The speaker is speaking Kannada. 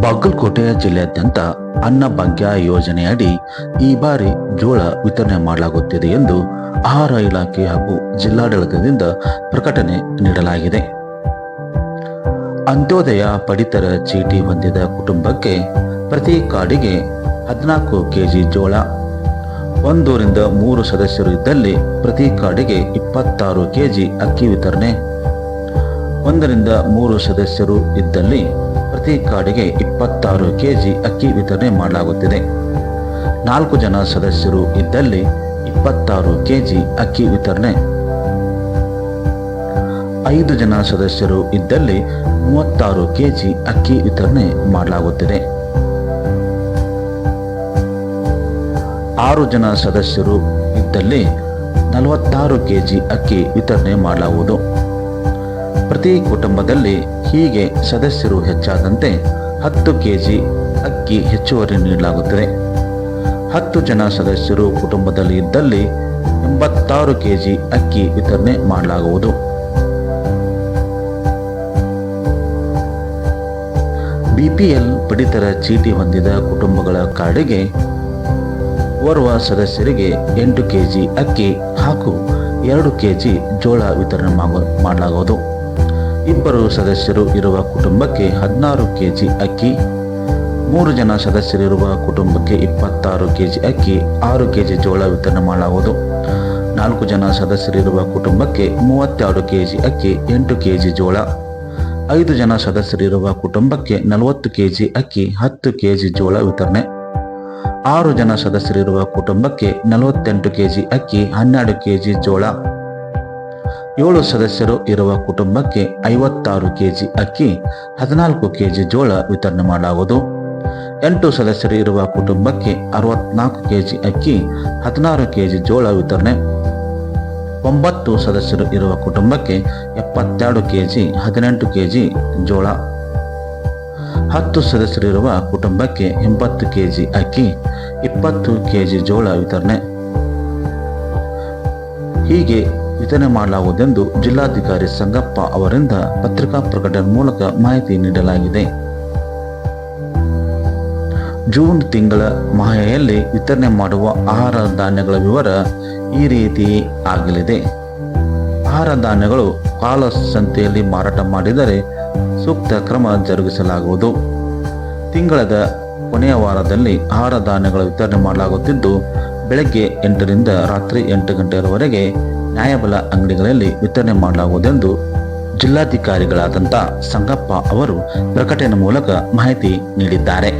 ಬಾಗಲಕೋಟೆ ಜಿಲ್ಲೆಯಾದ್ಯಂತ ಅನ್ನಭಾಗ್ಯ ಯೋಜನೆಯಡಿ ಈ ಬಾರಿ ಜೋಳ ವಿತರಣೆ ಮಾಡಲಾಗುತ್ತಿದೆ ಎಂದು ಆಹಾರ ಇಲಾಖೆ ಹಾಗೂ ಜಿಲ್ಲಾಡಳಿತದಿಂದ ಪ್ರಕಟಣೆ ನೀಡಲಾಗಿದೆ. ಅಂತ್ಯೋದಯ ಪಡಿತರ ಚೀಟಿ ಹೊಂದಿದ ಕುಟುಂಬಕ್ಕೆ ಪ್ರತಿ ಕಾರ್ಡಿಗೆ 14 ಕೆಜಿ ಜೋಳ, 1 ರಿಂದ 3 ಸದಸ್ಯರು ಇದ್ದಲ್ಲಿ ಪ್ರತಿ ಕಾರ್ಡಿಗೆ 26 ಕೆಜಿ ಅಕ್ಕಿ ವಿತರಣೆ, 1 ರಿಂದ 3 ಸದಸ್ಯರು ಇದ್ದಲ್ಲಿ ಪ್ರತಿ ಕಾರ್ಡಿಗೆ 26 ಕೆಜಿ ಅಕ್ಕಿ ವಿತರಣೆ ಮಾಡಲಾಗುತ್ತಿದೆ. 4 ಜನ ಸದಸ್ಯರು ಇದ್ದಲ್ಲಿ 26 ಕೆಜಿ ಅಕ್ಕಿ ವಿತರಣೆ, 5 ಜನ ಸದಸ್ಯರು ಇದ್ದಲ್ಲಿ 36 ಕೆಜಿ ಅಕ್ಕಿ ವಿತರಣೆ ಮಾಡಲಾಗುತ್ತಿದೆ. 6 ಜನ ಸದಸ್ಯರು ಇದ್ದಲ್ಲಿ 46 ಕೆಜಿ ಅಕ್ಕಿ ವಿತರಣೆ ಮಾಡಲಾಗುವುದು. ಪ್ರತಿ ಕುಟುಂಬದಲ್ಲಿ ಹೀಗೆ ಸದಸ್ಯರು ಹೆಚ್ಚಾದಂತೆ 10 ಕೆಜಿ ಅಕ್ಕಿ ಹೆಚ್ಚುವರಿ ನೀಡಲಾಗುತ್ತದೆ. 10 ಜನ ಸದಸ್ಯರು ಕುಟುಂಬದಲ್ಲಿ ಇದ್ದಲ್ಲಿ 86 ಕೆಜಿ ಅಕ್ಕಿ ವಿತರಣೆ ಮಾಡಲಾಗುವುದು. ಬಿಪಿಎಲ್ ಪಡಿತರ ಚೀಟಿ ಹೊಂದಿದ ಕುಟುಂಬಗಳ ಕಾರ್ಡಿಗೆ ಓರ್ವ ಸದಸ್ಯರಿಗೆ 8 ಕೆಜಿ ಅಕ್ಕಿ ಹಾಗೂ 2 ಕೆಜಿ ಜೋಳ ವಿತರಣೆ ಮಾಡಲಾಗುವುದು. 2 ಸದಸ್ಯರು ಇರುವ ಕುಟುಂಬಕ್ಕೆ 16 ಕೆಜಿ ಅಕ್ಕಿ, 3 ಜನ ಸದಸ್ಯರಿರುವ ಕುಟುಂಬಕ್ಕೆ 26 ಕೆಜಿ ಅಕ್ಕಿ, 6 ಕೆಜಿ ಜೋಳ ವಿತರಣೆ ಮಾಡಲಾಗುವುದು. 4 ಜನ ಸದಸ್ಯರಿರುವ ಕುಟುಂಬಕ್ಕೆ 32 ಕೆಜಿ ಅಕ್ಕಿ, 8 ಕೆಜಿ ಜೋಳ, 5 ಜನ ಸದಸ್ಯರಿರುವ ಕುಟುಂಬಕ್ಕೆ 40 ಕೆಜಿ ಅಕ್ಕಿ, 10 ಕೆಜಿ ಜೋಳ ವಿತರಣೆ, 6 ಜನ ಸದಸ್ಯರಿರುವ ಕುಟುಂಬಕ್ಕೆ 48 ಕೆಜಿ ಅಕ್ಕಿ, 12 ಕೆಜಿ ಜೋಳ, 7 ಸದಸ್ಯರು ಇರುವ ಕುಟುಂಬಕ್ಕೆ 56 ಕೆಜಿ ಅಕ್ಕಿ, 14 ಕೆಜಿ ಜೋಳ ವಿತರಣೆ ಮಾಡಲಾಗುವುದು. 8 ಸದಸ್ಯರು ಇರುವ ಕುಟುಂಬಕ್ಕೆ 64 ಕೆಜಿ ಅಕ್ಕಿ, 16 ಕೆಜಿ ಜೋಳ ವಿತರಣೆ, 9 ಸದಸ್ಯರು ಇರುವ ಕುಟುಂಬಕ್ಕೆ 72 ಕೆಜಿ, 18 ಕೆಜಿ ಜೋಳ, 10 ಸದಸ್ಯರಿರುವ ಕುಟುಂಬಕ್ಕೆ 80 ಕೆಜಿ ಅಕ್ಕಿ, 20 ಕೆಜಿ ಜೋಳ ವಿತರಣೆ ಹೀಗೆ ವಿತರಣೆ ಮಾಡಲಾಗುವುದೆಂದು ಜಿಲ್ಲಾಧಿಕಾರಿ ಸಂಗಪ್ಪ ಅವರಿಂದ ಪತ್ರಿಕಾ ಪ್ರಕಟಣೆ ಮೂಲಕ ಮಾಹಿತಿ ನೀಡಲಾಗಿದೆ. ಜೂನ್ ತಿಂಗಳ ಮಾಹೆಯಲ್ಲಿ ವಿತರಣೆ ಮಾಡುವ ಆಹಾರ ಧಾನ್ಯಗಳ ವಿವರ ಈ ರೀತಿ ಆಗಲಿದೆ. ಆಹಾರ ಧಾನ್ಯಗಳು ಕಾಳಸಂತೆಯಲ್ಲಿ ಮಾರಾಟ ಮಾಡಿದರೆ ಸೂಕ್ತ ಕ್ರಮ ಜರುಗಿಸಲಾಗುವುದು. ತಿಂಗಳದ ಕೊನೆಯ ವಾರದಲ್ಲಿ ಆಹಾರ ಧಾನ್ಯಗಳ ವಿತರಣೆ ಮಾಡಲಾಗುತ್ತಿದ್ದು, ಬೆಳಗ್ಗೆ 8 ರಿಂದ ರಾತ್ರಿ 8 ಗಂಟೆಯವರೆಗೆ ನ್ಯಾಯಬೆಲೆ ಅಂಗಡಿಗಳಲ್ಲಿ ವಿತರಣೆ ಮಾಡಲಾಗುವುದೆಂದು ಜಿಲ್ಲಾಧಿಕಾರಿಗಳಾದಂಥ ಸಂಗಪ್ಪ ಅವರು ಪ್ರಕಟಣೆ ಮೂಲಕ ಮಾಹಿತಿ ನೀಡಿದ್ದಾರೆ.